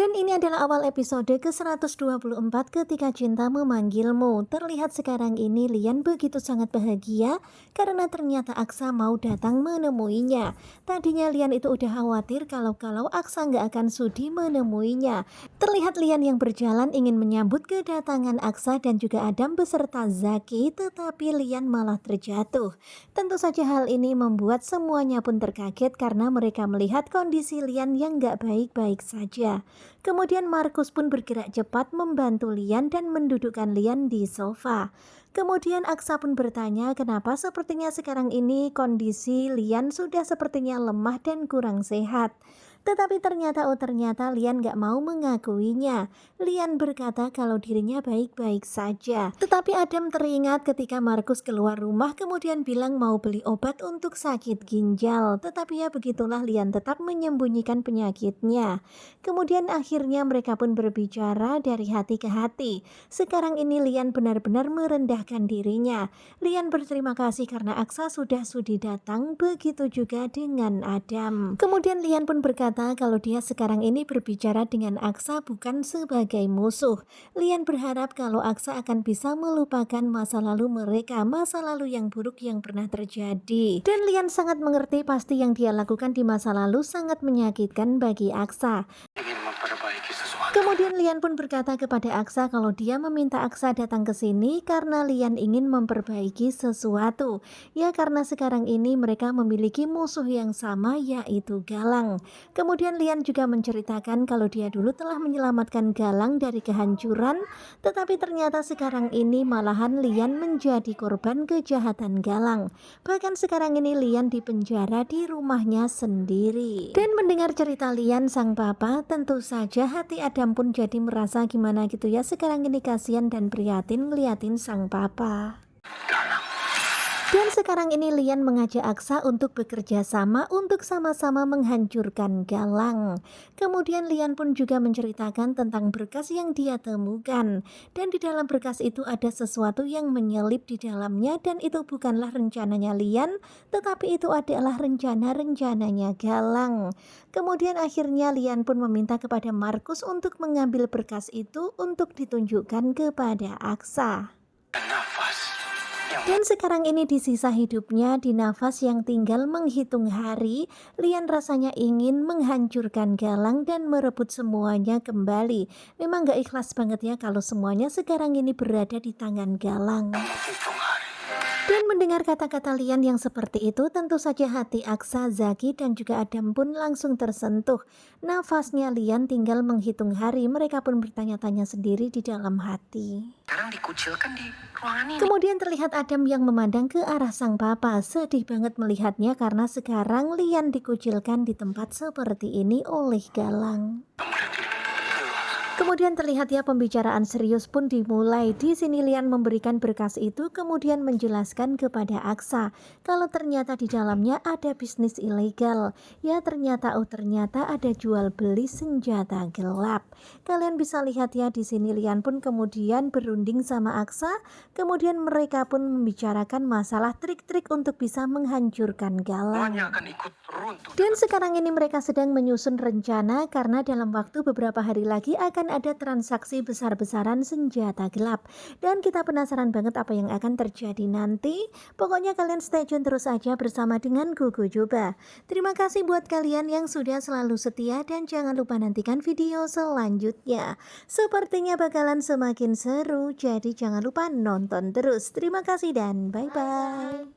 Dan ini adalah awal episode ke-124 ketika cinta memanggilmu. Terlihat sekarang ini Lian begitu sangat bahagia karena ternyata Aksa mau datang menemuinya. Tadinya Lian itu udah khawatir kalau Aksa nggak akan sudi menemuinya. Terlihat Lian yang berjalan ingin menyambut kedatangan Aksa dan juga Adam beserta Zaki, tetapi Lian malah terjatuh. Tentu saja hal ini membuat semuanya pun terkaget karena mereka melihat kondisi Lian yang nggak baik-baik saja. Kemudian Markus pun bergerak cepat membantu Lian dan mendudukkan Lian di sofa. Kemudian Aksa pun bertanya kenapa sepertinya sekarang ini kondisi Lian sudah sepertinya lemah dan kurang sehat. Tetapi ternyata Lian gak mau mengakuinya. Lian berkata kalau dirinya baik-baik saja. Tetapi Adam teringat ketika Markus keluar rumah kemudian bilang mau beli obat untuk sakit ginjal. Tetapi ya begitulah, Lian tetap menyembunyikan penyakitnya. Kemudian akhirnya mereka pun berbicara dari hati ke hati. Sekarang ini Lian benar-benar merendahkan dirinya. Lian berterima kasih karena Aksa sudah sudi datang, begitu juga dengan Adam. Kemudian Lian pun berkata kalau dia sekarang ini berbicara dengan Aksa bukan sebagai musuh. Lian berharap kalau Aksa akan bisa melupakan masa lalu mereka, masa lalu yang buruk yang pernah terjadi. Dan Lian sangat mengerti pasti yang dia lakukan di masa lalu sangat menyakitkan bagi Aksa. Kemudian Lian pun berkata kepada Aksa kalau dia meminta Aksa datang ke sini karena Lian ingin memperbaiki sesuatu. Ya karena sekarang ini mereka memiliki musuh yang sama yaitu Galang. Kemudian Lian juga menceritakan kalau dia dulu telah menyelamatkan Galang dari kehancuran, tetapi ternyata sekarang ini malahan Lian menjadi korban kejahatan Galang. Bahkan sekarang ini Lian dipenjara di rumahnya sendiri. Dan mendengar cerita Lian sang papa, tentu saja hati Adam pun jadi merasa gimana gitu ya, sekarang ini kasihan dan prihatin ngeliatin sang papa. Dan sekarang ini Lian mengajak Aksa untuk bekerja sama untuk sama-sama menghancurkan Galang. Kemudian Lian pun juga menceritakan tentang berkas yang dia temukan. Dan di dalam berkas itu ada sesuatu yang menyelip di dalamnya dan itu bukanlah rencananya Lian, tetapi itu adalah rencananya Galang. Kemudian akhirnya Lian pun meminta kepada Markus untuk mengambil berkas itu untuk ditunjukkan kepada Aksa. Dan sekarang ini di sisa hidupnya, di nafas yang tinggal menghitung hari, Lian rasanya ingin menghancurkan Galang dan merebut semuanya kembali. Memang gak ikhlas banget ya kalau semuanya sekarang ini berada di tangan Galang. Dan mendengar kata-kata Lian yang seperti itu, tentu saja hati Aksa, Zaki, dan juga Adam pun langsung tersentuh. Nafasnya Lian tinggal menghitung hari, mereka pun bertanya-tanya sendiri di dalam hati. Sekarang dikucilkan di ruangan ini. Kemudian terlihat Adam yang memandang ke arah sang papa, sedih banget melihatnya karena sekarang Lian dikucilkan di tempat seperti ini oleh Galang. Kemudian terlihat ya pembicaraan serius pun dimulai. Di sini Lian memberikan berkas itu kemudian menjelaskan kepada Aksa kalau ternyata di dalamnya ada bisnis ilegal. Ya ternyata ada jual beli senjata gelap. Kalian bisa lihat ya di sini Lian pun kemudian berunding sama Aksa. Kemudian mereka pun membicarakan masalah trik-trik untuk bisa menghancurkan Galang. Dan sekarang ini mereka sedang menyusun rencana karena dalam waktu beberapa hari lagi akan ada transaksi besar-besaran senjata gelap. Dan kita penasaran banget apa yang akan terjadi nanti. Pokoknya kalian stay tune terus aja bersama dengan Gugu Juba. Terima kasih buat kalian yang sudah selalu setia dan jangan lupa nantikan video selanjutnya. Sepertinya bakalan semakin seru, jadi jangan lupa nonton terus. Terima kasih dan bye-bye.